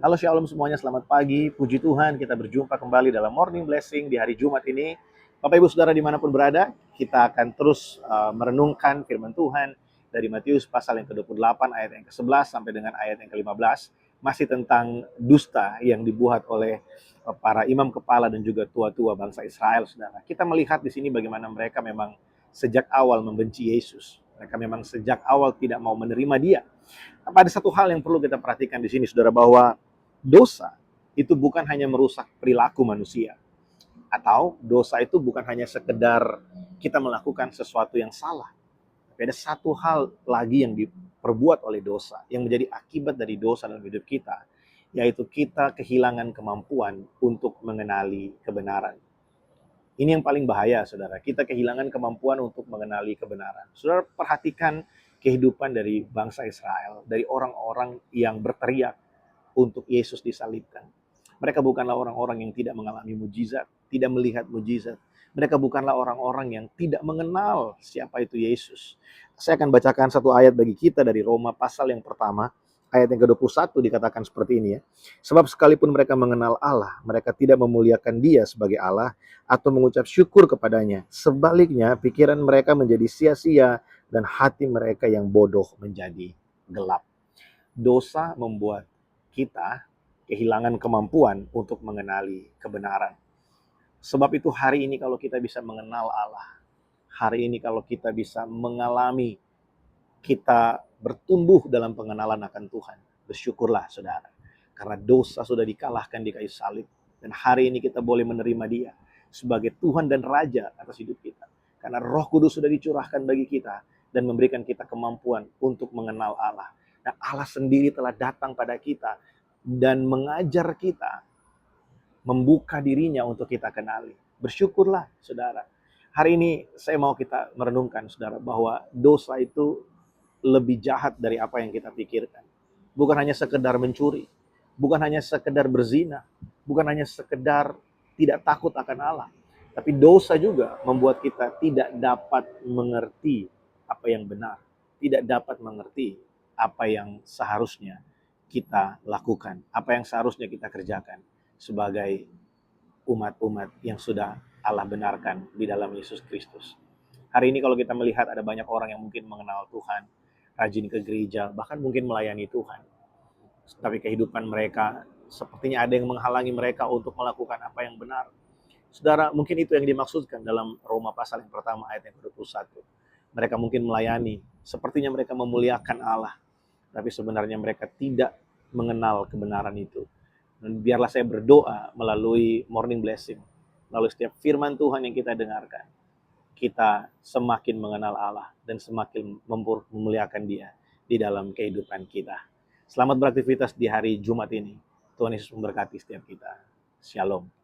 Halo Shalom semuanya, selamat pagi. Puji Tuhan, kita berjumpa kembali dalam Morning Blessing di hari Jumat ini. Bapak Ibu Saudara dimanapun berada, kita akan terus merenungkan firman Tuhan dari Matius pasal yang ke-28 ayat yang ke-11 sampai dengan ayat yang ke-15. Masih tentang dusta yang dibuat oleh para imam kepala dan juga tua-tua bangsa Israel, Saudara. Kita melihat di sini bagaimana mereka memang sejak awal membenci Yesus. Mereka memang sejak awal tidak mau menerima Dia. Tapi ada satu hal yang perlu kita perhatikan di sini, Saudara, bahwa dosa itu bukan hanya merusak perilaku manusia, atau dosa itu bukan hanya sekedar kita melakukan sesuatu yang salah. Tapi ada satu hal lagi yang diperbuat oleh dosa, yang menjadi akibat dari dosa dalam hidup kita, yaitu kita kehilangan kemampuan untuk mengenali kebenaran. Ini yang paling bahaya, Saudara. Kita kehilangan kemampuan untuk mengenali kebenaran. Saudara, perhatikan kehidupan dari bangsa Israel, dari orang-orang yang berteriak untuk Yesus disalibkan. Mereka bukanlah orang-orang yang tidak mengalami mujizat, tidak melihat mujizat. Mereka bukanlah orang-orang yang tidak mengenal siapa itu Yesus. Saya akan bacakan satu ayat bagi kita dari Roma pasal yang pertama, ayat yang ke-21 dikatakan seperti ini ya. Sebab sekalipun mereka mengenal Allah, mereka tidak memuliakan Dia sebagai Allah atau mengucap syukur kepadanya. Sebaliknya, pikiran mereka menjadi sia-sia dan hati mereka yang bodoh menjadi gelap. Dosa membuat kita kehilangan kemampuan untuk mengenali kebenaran. Sebab itu hari ini kalau kita bisa mengenal Allah, hari ini kalau kita bisa mengalami, kita bertumbuh dalam pengenalan akan Tuhan, bersyukurlah saudara. Karena dosa sudah dikalahkan di kayu salib. Dan hari ini kita boleh menerima Dia sebagai Tuhan dan Raja atas hidup kita. Karena Roh Kudus sudah dicurahkan bagi kita dan memberikan kita kemampuan untuk mengenal Allah. Dan Allah sendiri telah datang pada kita dan mengajar kita, membuka dirinya untuk kita kenali. Bersyukurlah, saudara. Hari ini saya mau kita merenungkan, saudara, bahwa dosa itu lebih jahat dari apa yang kita pikirkan. Bukan hanya sekedar mencuri, bukan hanya sekedar berzina, bukan hanya sekedar tidak takut akan Allah. Tapi dosa juga membuat kita tidak dapat mengerti apa yang benar, tidak dapat mengerti apa yang seharusnya kita lakukan, apa yang seharusnya kita kerjakan sebagai umat-umat yang sudah Allah benarkan di dalam Yesus Kristus. Hari ini kalau kita melihat ada banyak orang yang mungkin mengenal Tuhan, rajin ke gereja, bahkan mungkin melayani Tuhan. Tapi kehidupan mereka sepertinya ada yang menghalangi mereka untuk melakukan apa yang benar. Saudara, mungkin itu yang dimaksudkan dalam Roma pasal yang pertama ayat yang ke-21. Mereka mungkin melayani, sepertinya mereka memuliakan Allah, tapi sebenarnya mereka tidak mengenal kebenaran itu. Dan biarlah saya berdoa melalui Morning Blessing, melalui setiap firman Tuhan yang kita dengarkan, kita semakin mengenal Allah dan semakin memuliakan Dia di dalam kehidupan kita. Selamat beraktivitas di hari Jumat ini. Tuhan Yesus memberkati setiap kita. Shalom.